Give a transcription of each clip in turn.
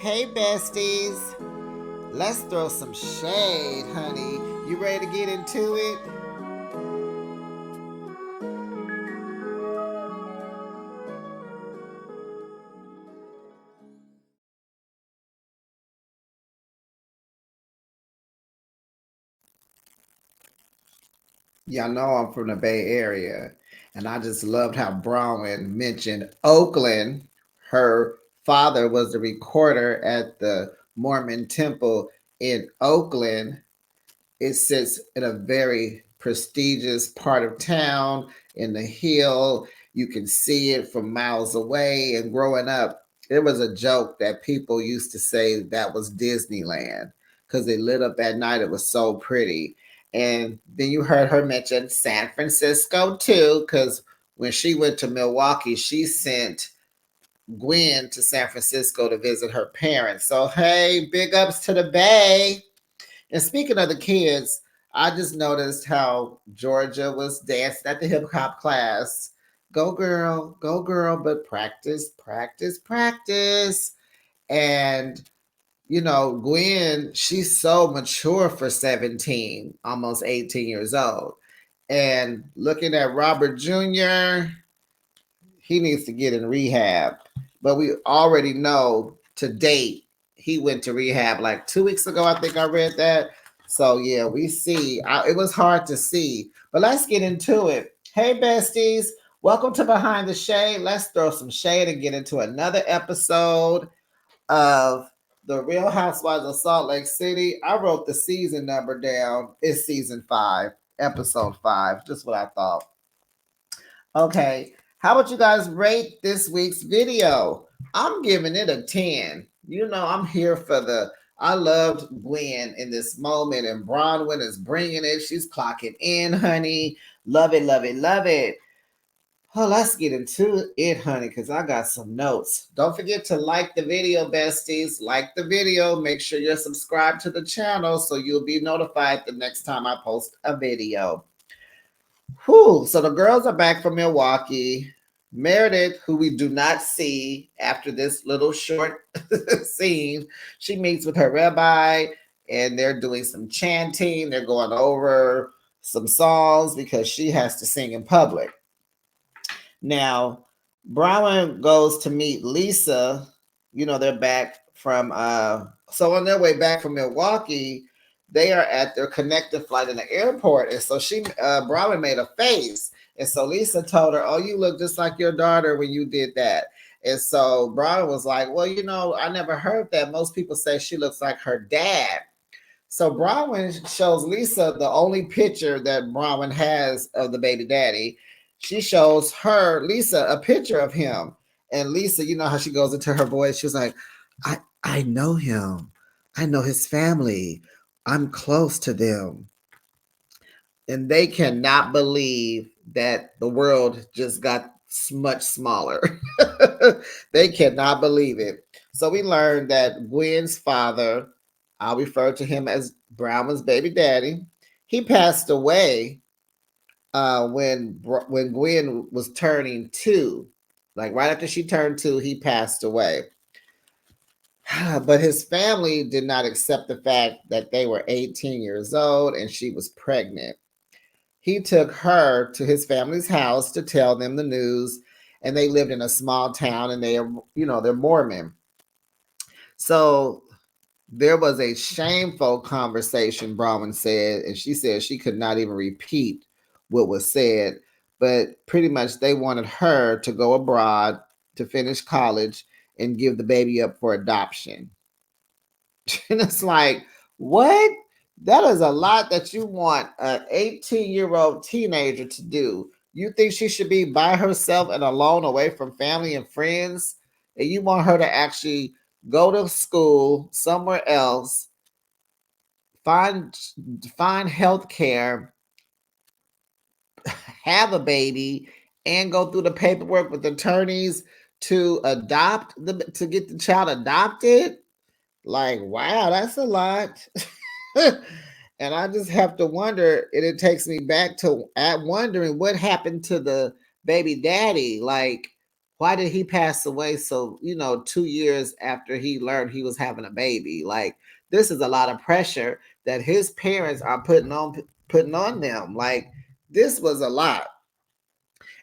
Hey, besties. Let's throw some shade, honey. You ready to get into it? Y'all know I'm from the Bay Area, and I just loved how Bronwyn mentioned Oakland. Her father was the recorder at the Mormon temple in Oakland. It sits in a very prestigious part of town in the hill. You can see it from miles away. And growing up, it was a joke that people used to say that was Disneyland because they lit up at night. It was so pretty. And then you heard her mention San Francisco too, because when she went to Milwaukee, she sent Gwen to San Francisco to visit her parents. So, hey, big ups to the Bay. And speaking of the kids, I just noticed how Georgia was dancing at the hip hop class. Go girl, but practice, practice, practice. And, Gwen, she's so mature for 17, almost 18 years old. And looking at Robert Jr., he needs to get in rehab. But we already know to date, he went to rehab like 2 weeks ago. I think I read that. So yeah, we see. It was hard to see, but let's get into it. Hey, besties, welcome to Behind the Shade. Let's throw some shade and get into another episode of The Real Housewives of Salt Lake City. I wrote the season number down. It's season 5, episode 5. Just what I thought. Okay, how about you guys rate this week's video? I'm giving it a 10. I'm here for I loved Gwen in this moment, and Bronwyn is bringing it. She's clocking in, honey. Love it, love it, love it. Oh, let's get into it, honey, because I got some notes. Don't forget to like the video, besties. Like the video. Make sure you're subscribed to the channel so you'll be notified the next time I post a video. Whew. So the girls are back from Milwaukee. Meredith, who we do not see after this little short scene, she meets with her rabbi and they're doing some chanting. They're going over some songs because she has to sing in public. Now, Brown goes to meet Lisa. They're back from so on their way back from Milwaukee, they are at their connected flight in the airport. And so Brown made a face. And so Lisa told her, "Oh, you look just like your daughter when you did that." And so Brown was like, "Well, I never heard that. Most people say she looks like her dad." So Bronwyn shows Lisa the only picture that Bronwyn has of the baby daddy. She shows Lisa, a picture of him. And Lisa, you know how she goes into her voice. She was like, I know him. I know his family. I'm close to them. And they cannot believe that the world just got much smaller. They cannot believe it. So we learned that Gwen's father, I'll refer to him as Brown's baby daddy, he passed away when Gwen was turning 2. Like right after she turned 2, he passed away. But his family did not accept the fact that they were 18 years old and she was pregnant. He took her to his family's house to tell them the news, and they lived in a small town and they're Mormon. So there was a shameful conversation, Bronwyn said, and she said she could not even repeat what was said, but pretty much they wanted her to go abroad to finish college and give the baby up for adoption. And it's like, what? That is a lot that you want an 18-year-old teenager to do. You think she should be by herself and alone away from family and friends? And you want her to actually go to school somewhere else, find health care, have a baby, and go through the paperwork with attorneys to to get the child adopted? Like, wow, that's a lot. And I just have to wonder, and it takes me back to wondering what happened to the baby daddy. Like, why did he pass away so, 2 years after he learned he was having a baby? Like, this is a lot of pressure that his parents are putting on them. Like, this was a lot.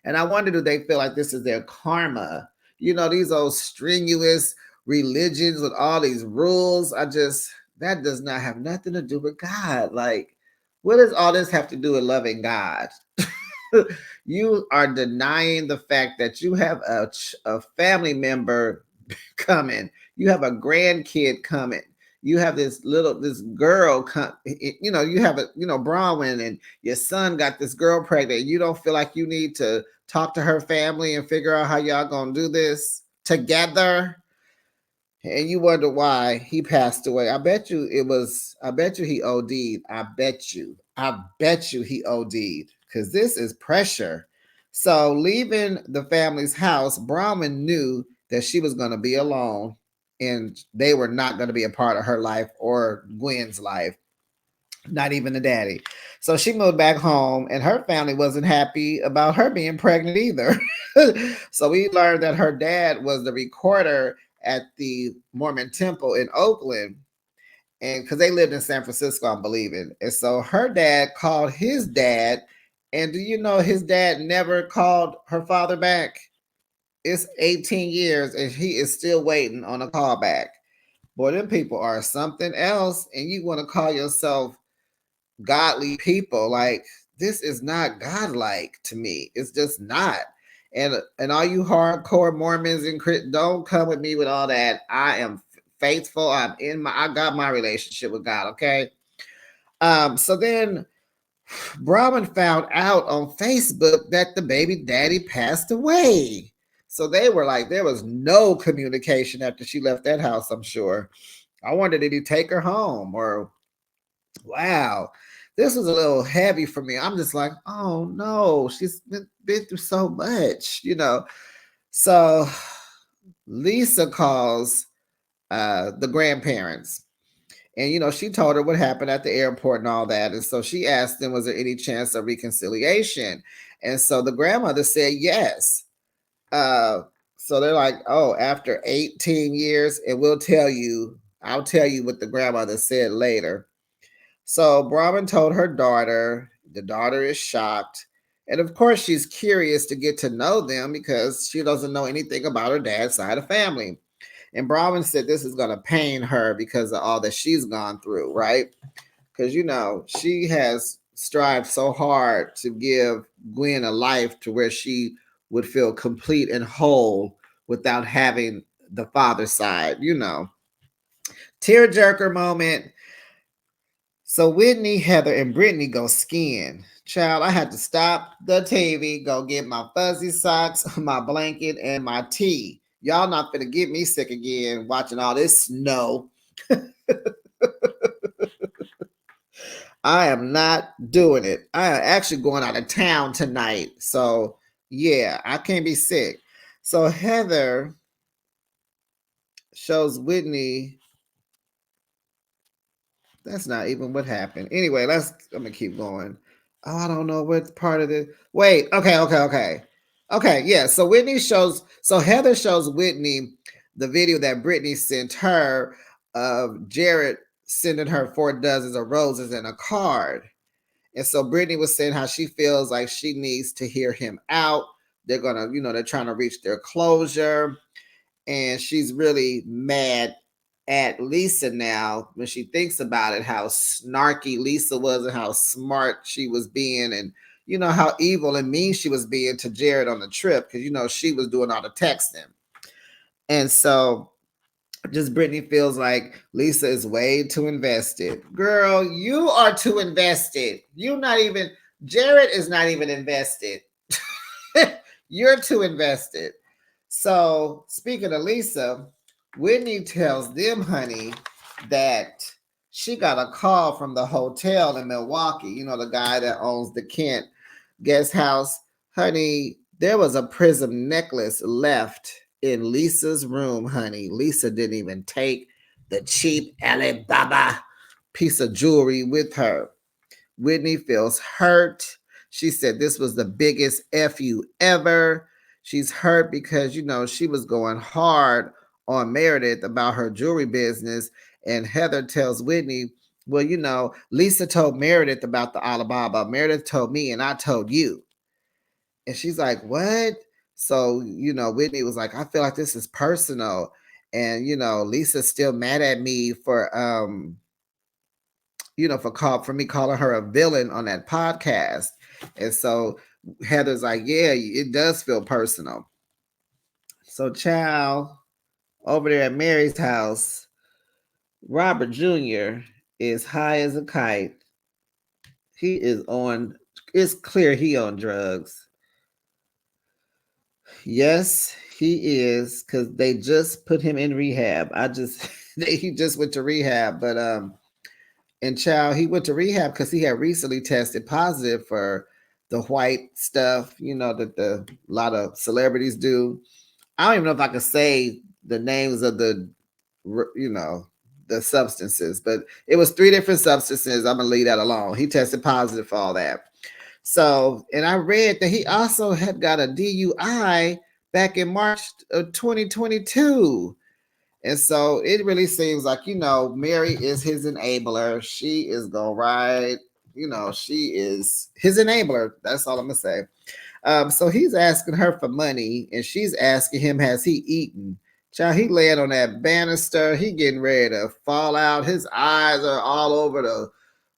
And I wonder, do they feel like this is their karma? These old strenuous religions with all these rules. That does not have nothing to do with God. Like, what does all this have to do with loving God? You are denying the fact that you have a family member coming. You have a grandkid coming. You have this girl come. You have Bronwyn, and your son got this girl pregnant. You don't feel like you need to talk to her family and figure out how y'all gonna do this together. And you wonder why he passed away. I bet you he OD'd. I bet you he OD'd. Because this is pressure. So leaving the family's house, Brahman knew that she was going to be alone and they were not going to be a part of her life or Gwen's life, not even the daddy. So she moved back home, and her family wasn't happy about her being pregnant either. So we learned that her dad was the recorder at the Mormon temple in Oakland, and because they lived in San Francisco, I'm believing. And so her dad called his dad, and do you know his dad never called her father back? It's 18 years, and he is still waiting on a call back. Boy, them people are something else, and you want to call yourself godly people. Like, this is not godlike to me. It's just not. And all you hardcore Mormons and don't come with me with all that. I am faithful. I got my relationship with God. Okay. So then Brahman found out on Facebook that the baby daddy passed away. So they were like, there was no communication after she left that house, I'm sure. I wonder, did he take her home? Or, wow, this was a little heavy for me. I'm just like, oh no, she's been through so much. So Lisa calls the grandparents. And, she told her what happened at the airport and all that. And so she asked them, was there any chance of reconciliation? And so the grandmother said yes. So they're like, oh, after 18 years, and I'll tell you what the grandmother said later. So Brahman told her daughter, the daughter is shocked. And of course, she's curious to get to know them because she doesn't know anything about her dad's side of family. And Brahman said this is going to pain her because of all that she's gone through, right? Because, she has strived so hard to give Gwen a life to where she would feel complete and whole without having the father side. Tearjerker moment. So Whitney, Heather, and Brittany go skiing. Child, I had to stop the TV, go get my fuzzy socks, my blanket, and my tea. Y'all not gonna get me sick again watching all this snow. I am not doing it. I am actually going out of town tonight. So yeah, I can't be sick. So Heather shows Whitney. That's not even what happened. Anyway, I'm gonna keep going. Oh, I don't know what part of this. Wait, okay. Okay, yeah. So Heather shows Whitney the video that Brittany sent her of Jared sending her 4 dozens of roses and a card. And so Brittany was saying how she feels like she needs to hear him out. They're trying to reach their closure. And she's really mad at Lisa now when she thinks about it, how snarky Lisa was and how smart she was being, and how evil and mean she was being to Jared on the trip, because she was doing all the texting. And so just Brittany feels like Lisa is way too invested. Girl, you are too invested. Jared is not even invested. You're too invested. So speaking of Lisa, Whitney tells them, honey, that she got a call from the hotel in Milwaukee, the guy that owns the Kent guest house. Honey, there was a prism necklace left in Lisa's room, honey. Lisa didn't even take the cheap Alibaba piece of jewelry with her. Whitney feels hurt. She said this was the biggest FU ever. She's hurt because, she was going hard on Meredith about her jewelry business. And Heather tells Whitney, well, Lisa told Meredith about the Alibaba. Meredith told me, and I told you. And she's like, what? So, Whitney was like, I feel like this is personal. And, Lisa's still mad at me for me calling her a villain on that podcast. And so Heather's like, yeah, it does feel personal. So, child, over there at Mary's house, Robert Jr. is high as a kite. He is it's clear he on drugs. Yes, he is, because they just put him in rehab. He just went to rehab, but and child, he went to rehab because he had recently tested positive for the white stuff, that a lot of celebrities do. I don't even know if I could say the names of the substances, but it was 3 different substances. I'm gonna leave that alone. He tested positive for all that. So, and I read that he also had got a DUI back in March of 2022. And so it really seems like, Mary is his enabler. She is going right. She is his enabler. That's all I'm going to say. So he's asking her for money, and she's asking him, has he eaten? Child, he laying on that banister. He getting ready to fall out. His eyes are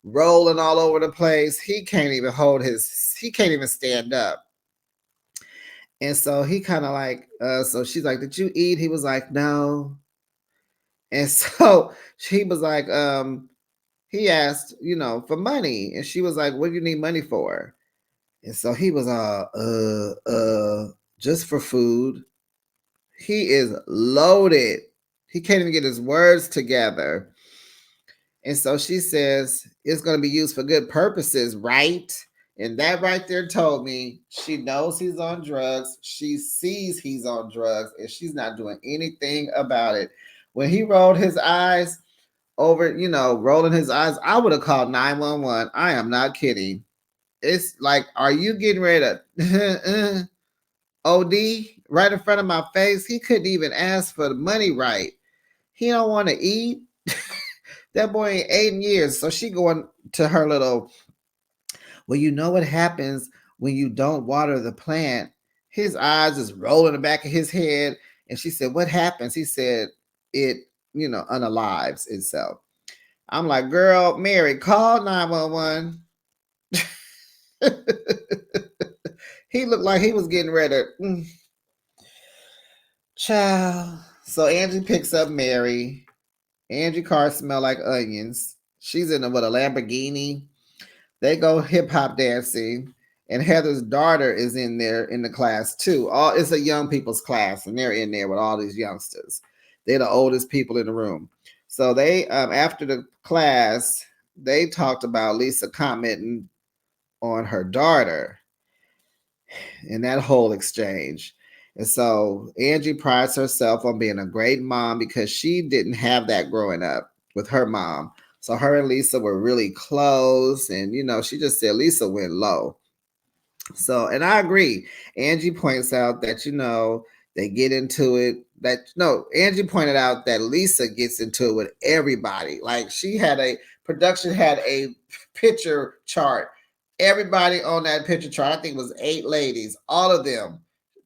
rolling all over the place. He can't even he can't even stand up. And so he kind of like, so she's like, did you eat? He was like, no. And so she was like, he asked, for money. And she was like, what do you need money for? And so he was, just for food. He is loaded. He can't even get his words together. And so she says, it's going to be used for good purposes, right? And that right there told me she knows he's on drugs. She sees he's on drugs, and she's not doing anything about it. When he rolled his eyes over, rolling his eyes, I would have called 911. I am not kidding. It's like, are you getting ready to OD right in front of my face? He couldn't even ask for the money right. He don't want to eat. That boy ain't 8 years. So she going to her little, well, you know what happens when you don't water the plant? His eyes is rolling the back of his head. And she said, what happens? He said, it, unalives itself. I'm like, girl, Mary, call 911. He looked like he was getting ready. Child. So Angie picks up Mary. Angie car smell like onions. She's in a Lamborghini. They go hip hop dancing, and Heather's daughter is in there in the class too. It's a young people's class, and they're in there with all these youngsters. They're the oldest people in the room. So they, after the class, they talked about Lisa commenting on her daughter in that whole exchange. And so Angie prides herself on being a great mom because she didn't have that growing up with her mom. So her and Lisa were really close. And, she just said Lisa went low. So, and I agree. Angie points out that, they get into it. Angie pointed out that Lisa gets into it with everybody. Like production had a picture chart. Everybody on that picture chart, I think it was 8 ladies, all of them.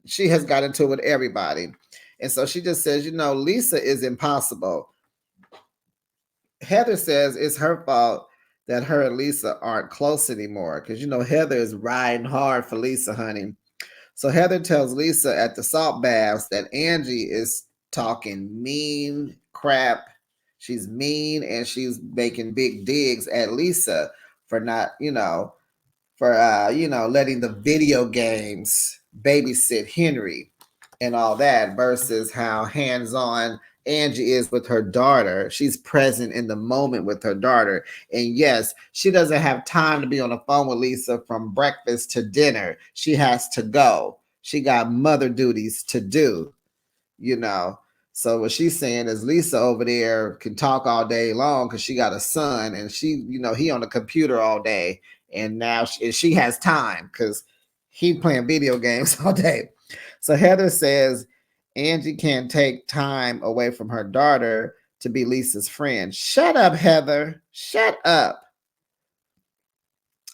She has got into it with everybody. And so she just says, Lisa is impossible. Heather says it's her fault that her and Lisa aren't close anymore because, Heather is riding hard for Lisa, honey. So Heather tells Lisa at the salt baths that Angie is talking mean crap. She's mean, and she's making big digs at Lisa for not, letting the video games babysit Henry and all that, versus how hands-on Angie is with her daughter. She's present in the moment with her daughter. And yes, she doesn't have time to be on the phone with Lisa from breakfast to dinner. She has to go. She got mother duties to do, So what she's saying is Lisa over there can talk all day long because she got a son, and she, he on the computer all day. And now she has time because he playing video games all day. So Heather says Angie can't take time away from her daughter to be Lisa's friend. Shut up, Heather. Shut up.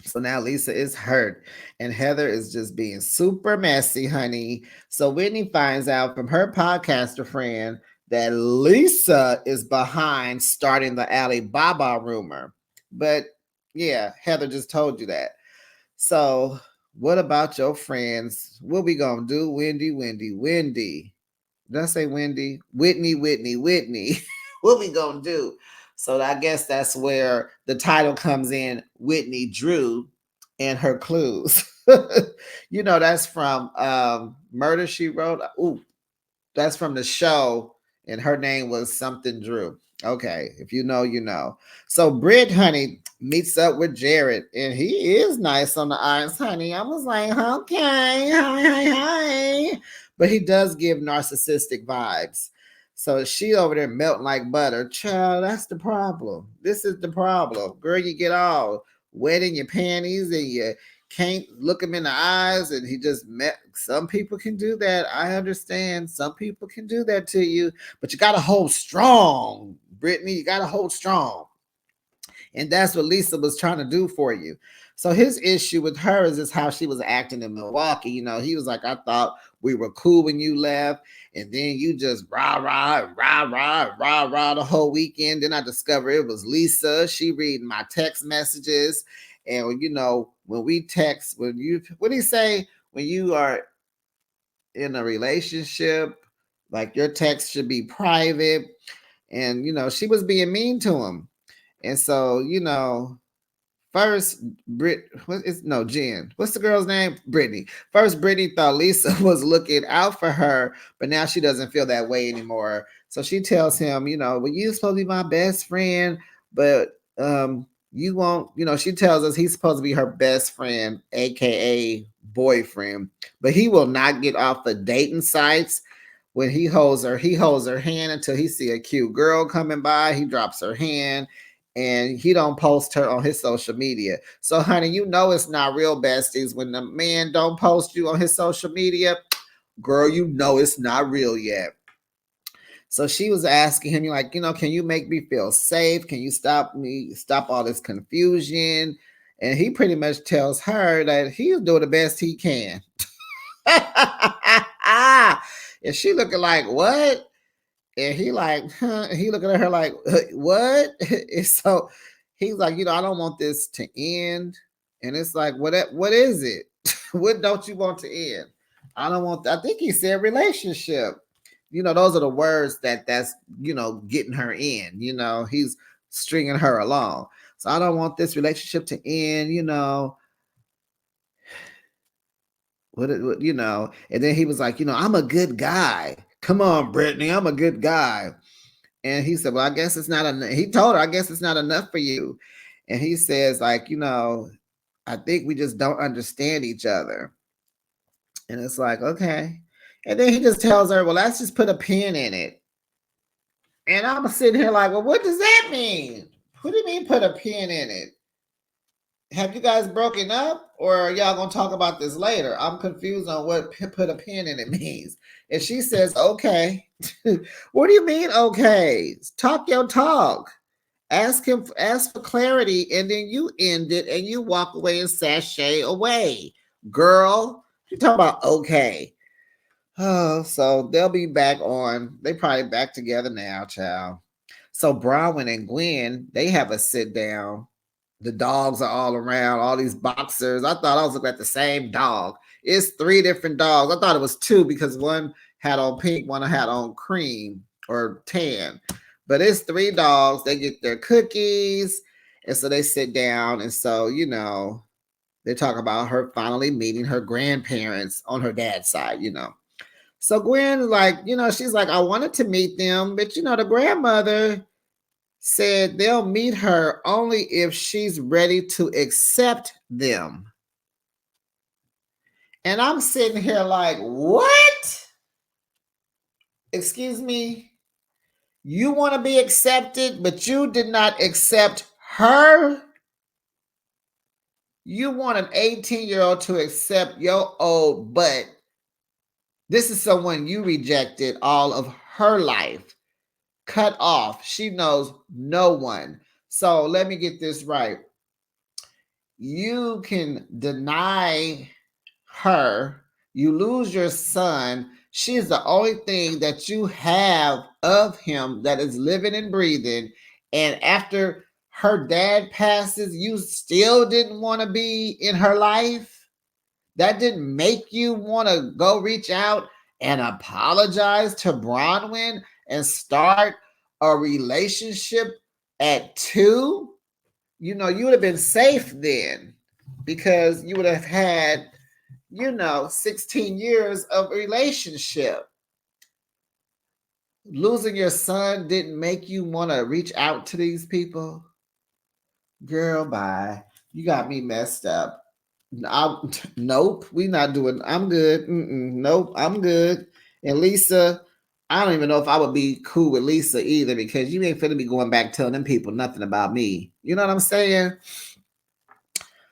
So now Lisa is hurt, and Heather is just being super messy, honey. So Whitney finds out from her podcaster friend that Lisa is behind starting the Alibaba rumor. But yeah, Heather just told you that. So what about your friends? What we gonna do, Wendy, Wendy, Wendy? Did I say Wendy? Whitney, Whitney, Whitney. What we gonna do? So I guess that's where the title comes in, Whitney Drew and her clues. That's from Murder She Wrote. Ooh, that's from the show, and her name was something Drew. Okay, if you know, you know. So Britt, honey, meets up with Jared, and he is nice on the eyes, honey. I was like, okay, hi, hi, hi. But he does give narcissistic vibes. So she over there melting like butter. Child, that's the problem. This is the problem. Girl, you get all wet in your panties and you can't look him in the eyes, and he just met. Some people can do that. I understand. Some people can do that to you, but you got to hold strong, Brittany. You got to hold strong. And that's what Lisa was trying to do for you. So his issue with her is just how she was acting in Milwaukee. He was like, I thought we were cool when you left, and then you just rah rah rah rah rah rah the whole weekend. Then I discovered it was Lisa. She reading my text messages, and when we text, what do you say, when you are in a relationship, like your text should be private, and she was being mean to him, and so first, Jen. What's the girl's name? Brittany. First, Brittany thought Lisa was looking out for her, but now she doesn't feel that way anymore. So she tells him, well, you're supposed to be my best friend, but you won't, she tells us he's supposed to be her best friend, aka boyfriend, but he will not get off the dating sites. When he holds her hand until he see a cute girl coming by. He drops her hand, and he don't post her on his social media. So, honey, it's not real, besties. When the man don't post you on his social media, girl, it's not real yet. So she was asking him, like, can you make me feel safe? Can you stop all this confusion? And he pretty much tells her that he's doing the best he can. And she looking like, what? And he like, he looking at her like, what? And so he's like, I don't want this to end. And it's like, what is it? What don't you want to end? I think he said relationship. Those are the words that's getting her in. He's stringing her along. So I don't want this relationship to end. And then he was like, I'm a good guy. Come on, Brittany, I'm a good guy. And he said, well, I guess it's not enough. He told her, I guess it's not enough for you. And he says, like, I think we just don't understand each other. And it's like, okay. And then he just tells her, well, let's just put a pin in it. And I'm sitting here like, well, what does that mean? What do you mean put a pin in it? Have you guys broken up, or are y'all gonna talk about this later? I'm confused on what put a pin in it means. And she says, okay. What do you mean, okay? Talk your talk. Ask for clarity, and then you end it and you walk away and sashay away. Girl, you talking about okay. Oh, so they'll be back on. They probably back together now, child. So Bronwyn and Gwen, they have a sit down. The dogs are all around, all these boxers. I thought I was looking at the same dog. It's 3 different dogs. I thought it was 2 because one had on pink, one had on cream or tan. But it's 3 dogs. They get their cookies, and so they sit down. And so, they talk about her finally meeting her grandparents on her dad's side, So Gwen, like, she's like, I wanted to meet them, but the grandmother said they'll meet her only if she's ready to accept them. And I'm sitting here like, what? Excuse me? You want to be accepted, but you did not accept her? You want an 18-year-old to accept your old butt This is someone you rejected all of her life, cut off. She knows no one. So let me get this right. You can deny her, you lose your son. She's the only thing that you have of him that is living and breathing. And after her dad passes, you still didn't want to be in her life. That didn't make you want to go reach out and apologize to Bronwyn and start a relationship at 2. You would have been safe then because you would have had 16 years of relationship. Losing your son didn't make you want to reach out to these people? Girl, bye. You got me messed up. Nope, we not doing. I'm good. Nope, I'm good. And Lisa, I don't even know if I would be cool with Lisa either because you ain't finna be going back telling them people nothing about me. You know what I'm saying?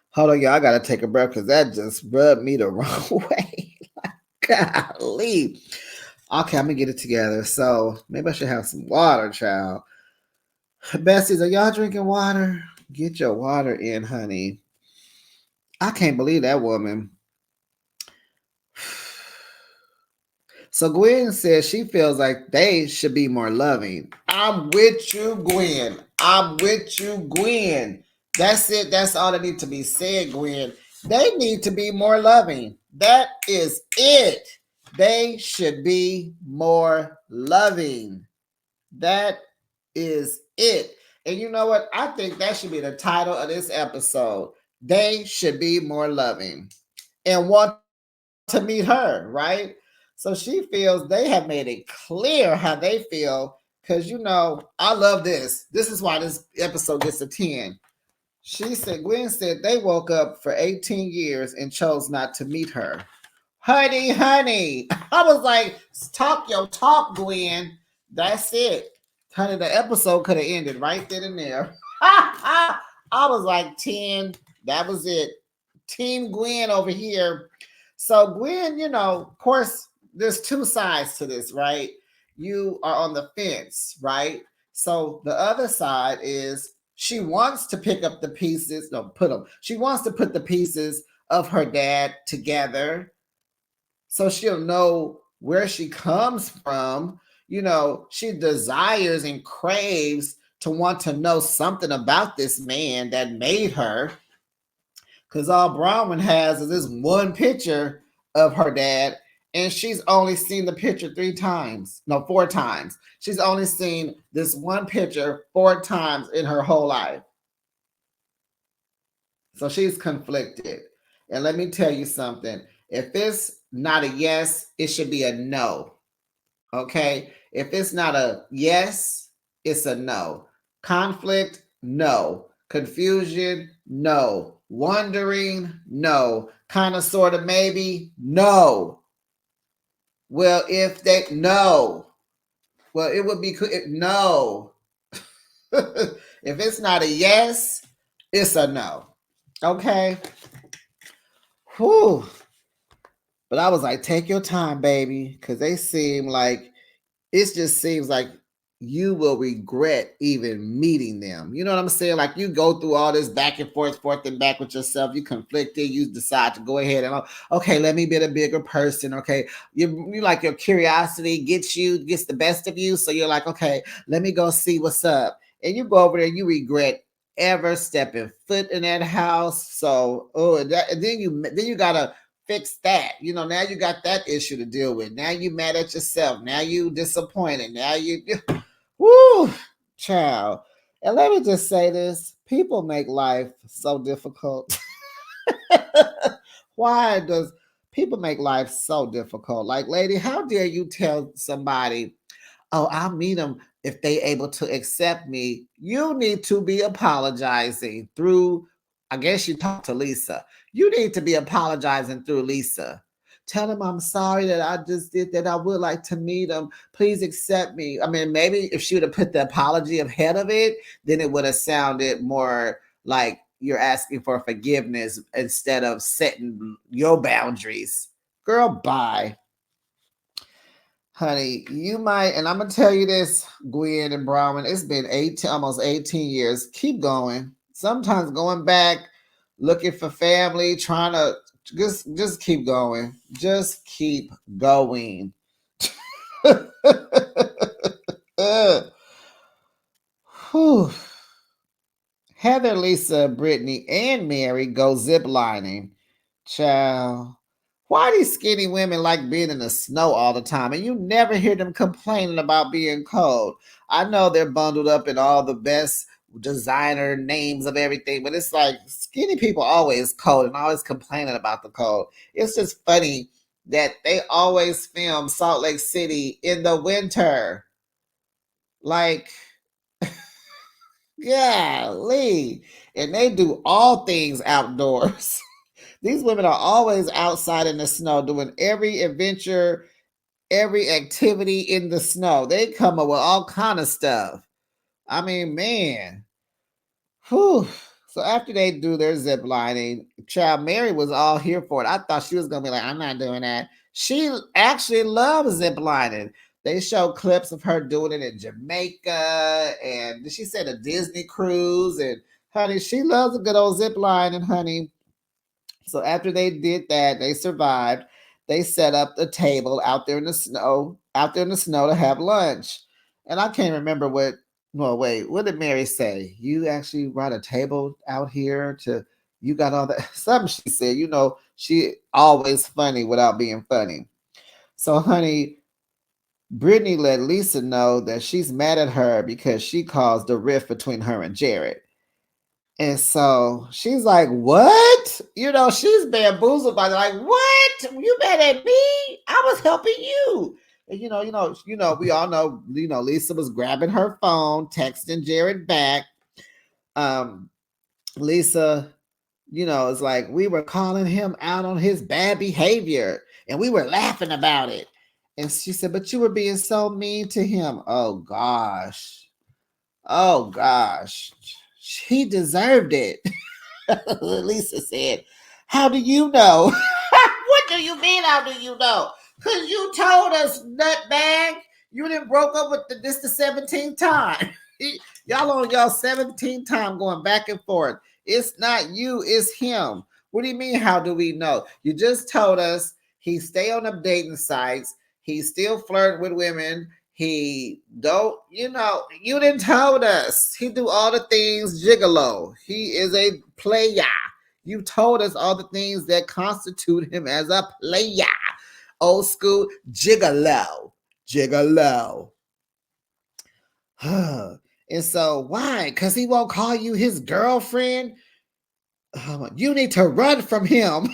Hold on, y'all. I gotta take a breath because that just rubbed me the wrong way. Golly. Okay, I'm gonna get it together. So maybe I should have some water, child. Besties, are y'all drinking water? Get your water in, honey. I can't believe that woman. So Gwen says she feels like they should be more loving. I'm with you, Gwen. I'm with you, Gwen. That's it. That's all that needs to be said, Gwen. They need to be more loving. That is it. They should be more loving. That is it. And you know what? I think that should be the title of this episode. They should be more loving and want to meet her, right? So she feels they have made it clear how they feel because, I love this. This is why this episode gets a 10. She said, Gwen said they woke up for 18 years and chose not to meet her. Honey. I was like, talk your talk, Gwen. That's it. Honey, the episode could have ended right then and there. I was like 10. That was it. Team Gwen over here. So Gwen, of course, there's two sides to this, right? You are on the fence, right? So the other side is she wants to pick up the pieces, no, put them. She wants to put the pieces of her dad together so she'll know where she comes from. She desires and craves to want to know something about this man that made her. Because all Bronwyn has is this one picture of her dad, and she's only seen the picture 3 times. No, 4 times. She's only seen this one picture 4 times in her whole life. So she's conflicted. And let me tell you something. If it's not a yes, it should be a no. Okay? If it's not a yes, it's a no. Conflict, no. Confusion, no. Wondering, no. Kind of, sort of, maybe, no. Well, if they, no. Well, it would be, no. If it's not a yes, it's a no. Okay? Whew. But I was like, take your time, baby, because they seem like, it just seems like you will regret even meeting them. You know what I'm saying? Like you go through all this back and forth and back with yourself. You conflicted. You decide to go ahead and, okay, let me be a bigger person. Okay. You like your curiosity gets the best of you. So you're like, okay, let me go see what's up. And you go over there, you regret ever stepping foot in that house. So, and then you gotta fix that. Now you got that issue to deal with. Now you mad at yourself. Now you disappointed. Now you, woo, child. And let me just say this: people make life so difficult. Why does people make life so difficult? Like, lady, how dare you tell somebody, oh, I'll meet them if they able to accept me? You need to be apologizing through, I guess you talk to Lisa. You need to be apologizing through Lisa. Tell him I'm sorry that I just did that. I would like to meet him. Please accept me. I mean, maybe if she would have put the apology ahead of it, then it would have sounded more like you're asking for forgiveness instead of setting your boundaries. Girl, bye. Honey, you might, and I'm gonna tell you this, Gwen and Browman, it's been 18, almost 18 years. Keep going. Sometimes going back, looking for family, trying to just keep going. Just keep going. Whew. Heather, Lisa, Brittany, and Mary go ziplining. Child. Why these skinny women like being in the snow all the time? And you never hear them complaining about being cold. I know they're bundled up in all the best designer names of everything, but it's like skinny people always cold and always complaining about the cold. It's just funny that they always film Salt Lake City in the winter. Like, golly. And they do all things outdoors. These women are always outside in the snow doing every adventure, every activity in the snow. They come up with all kind of stuff. I mean, man. Whew. So after they do their zip lining, child Mary was all here for it. I thought she was gonna be like, I'm not doing that. She actually loves zip lining. They show clips of her doing it in Jamaica, and she said a Disney cruise. And honey, she loves a good old zip line. And honey, so after they did that, they survived. They set up the table out there in the snow, to have lunch. And I can't remember what. Well, wait, what did Mary say? You actually brought a table out here to. You got all that. Something she said. She always funny without being funny. So, honey, Brittany let Lisa know that she's mad at her because she caused the rift between her and Jared. And so she's like, "What?" She's bamboozled by like, "What? You mad at me? I was helping you." And we all know, Lisa was grabbing her phone, texting Jared back. Um, Lisa, is like, we were calling him out on his bad behavior, and we were laughing about it. And she said, "But you were being so mean to him." Oh gosh. Oh gosh. He deserved it. Lisa said, "How do you know?" What do you mean, how do you know? Because you told us, nutbag. You didn't broke up with this the 17th time. Y'all on y'all 17th time going back and forth. It's not you, it's him. What do you mean, how do we know? You just told us he stay on the dating sites. He still flirt with women. He don't, you didn't told us. He do all the things gigolo. He is a player. You told us all the things that constitute him as a player. Old school gigolo. Gigolo. And so why? Because he won't call you his girlfriend? You need to run from him.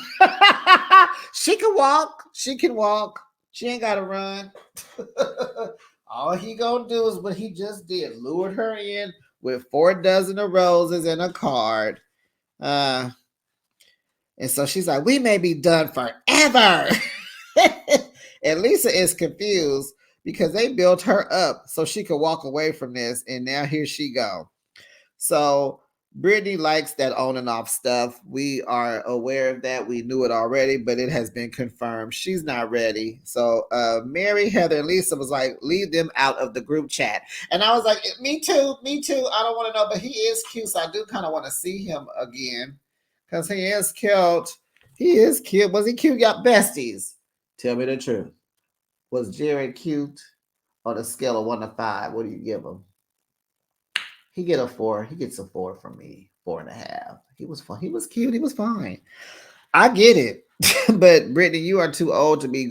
She can walk. She can walk. She ain't got to run. All he gonna do is what he just did. Lured her in with 4 dozen of roses and a card. And so she's like, we may be done forever. And Lisa is confused because they built her up so she could walk away from this. And now here she go. So Brittany likes that on and off stuff. We are aware of that. We knew it already, but it has been confirmed. She's not ready. So Mary, Heather, and Lisa was like, leave them out of the group chat. And I was like, me too. I don't want to know, but he is cute. So I do kind of want to see him again because he is cute. He is cute. Was he cute? Y'all besties. Tell me the truth. Was Jared cute? On a scale of 1 to 5, what do you give him? He get a 4. He gets a 4 from me. 4.5. He was fun. He was cute. He was fine. I get it. But Brittany, you are too old to be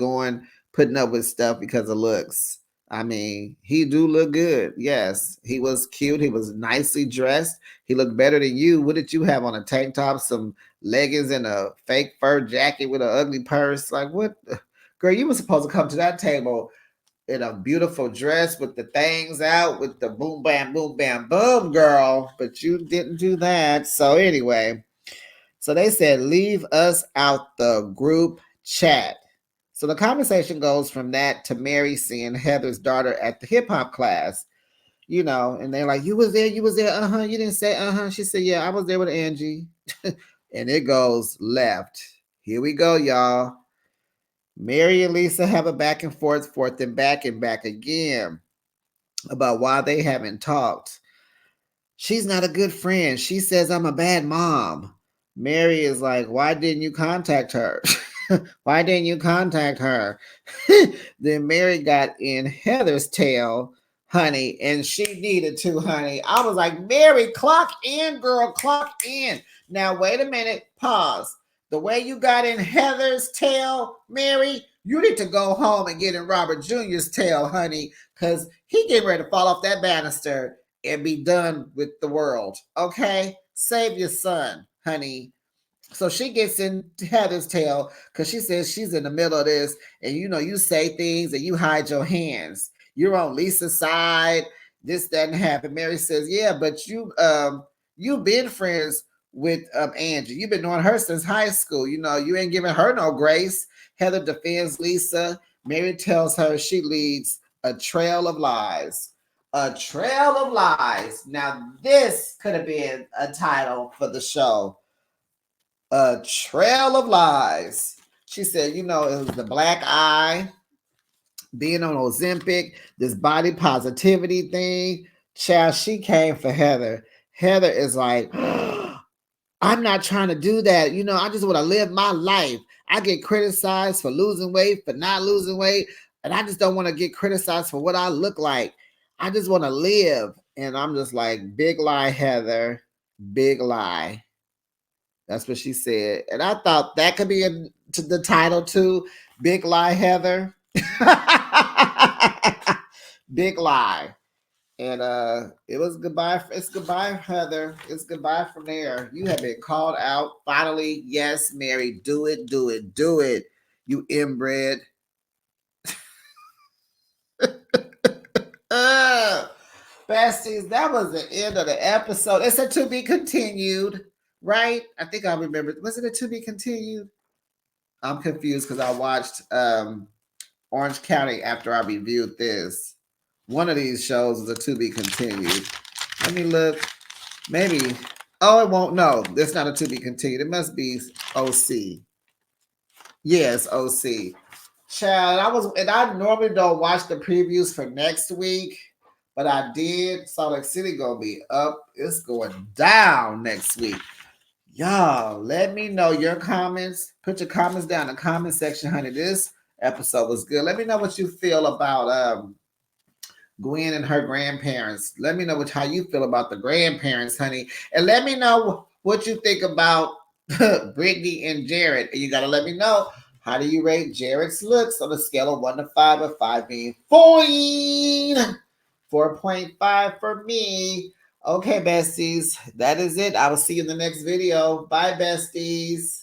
putting up with stuff because of looks. I mean, he do look good. Yes. He was cute. He was nicely dressed. He looked better than you. What did you have on? A tank top, some leggings, and a fake fur jacket with an ugly purse? Like, what? Girl, you were supposed to come to that table in a beautiful dress with the things out, with the boom, bam, boom, girl. But you didn't do that. So anyway, so they said, leave us out the group chat. So the conversation goes from that to Mary seeing Heather's daughter at the hip hop class, and they're like, you was there. Uh-huh. You didn't say, uh-huh. She said, yeah, I was there with Angie. And it goes left. Here we go, y'all. Mary and Lisa have a back and forth and back again about why they haven't talked. She's not a good friend. She says I'm a bad mom. Mary is like, why didn't you contact her? Why didn't you contact her? Then Mary got in Heather's tail, honey, and she needed to, honey. I was like, Mary, clock in, girl, clock in. Now, wait a minute, pause. The way you got in Heather's tail, Mary, you need to go home and get in Robert Jr.'s tail, honey, because he getting ready to fall off that banister and be done with the world. Okay? Save your son, honey. So she gets in Heather's tail because she says she's in the middle of this, and you say things and you hide your hands. You're on Lisa's side. This doesn't happen. Mary says, "Yeah, but you've been friends with Angie. You've been knowing her since high school. You ain't giving her no grace." Heather defends Lisa. Mary tells her she leads a trail of lies. A trail of lies. Now this could have been a title for the show. A trail of lies. She said, it was the black eye, being on Ozempic, this body positivity thing. Child, she came for Heather. Heather is like, I'm not trying to do that. I just want to live my life. I get criticized for losing weight, for not losing weight, and I just don't want to get criticized for what I look like. I just want to live. And I'm just like, big lie, Heather. Big lie. That's what she said. And I thought that could be the title too. Big lie, Heather. Big lie. And it was goodbye. It's goodbye, Heather. It's goodbye from there. You have been called out. Finally, yes, Mary. Do it, do it, do it. You inbred. Besties, that was the end of the episode. It's a to be continued, right? I think I remember. Was it a to be continued? I'm confused because I watched Orange County after I reviewed this. One of these shows is a to be continued. Let me look. Maybe. Oh, it won't. No, it's not a to be continued. It must be OC. Yes, OC. Child, I normally don't watch the previews for next week, but I did. Salt Lake City gonna be up. It's going down next week. Y'all, let me know your comments. Put your comments down in the comment section, honey. This episode was good. Let me know what you feel about Gwen and her grandparents. Let me know how you feel about the grandparents, honey. And let me know what you think about Brittany and Jared. And you got to let me know, how do you rate Jared's looks on a scale of 1 to 5, with 5 being fine? 4.5 for me. Okay, besties, that is it. I will see you in the next video. Bye, besties.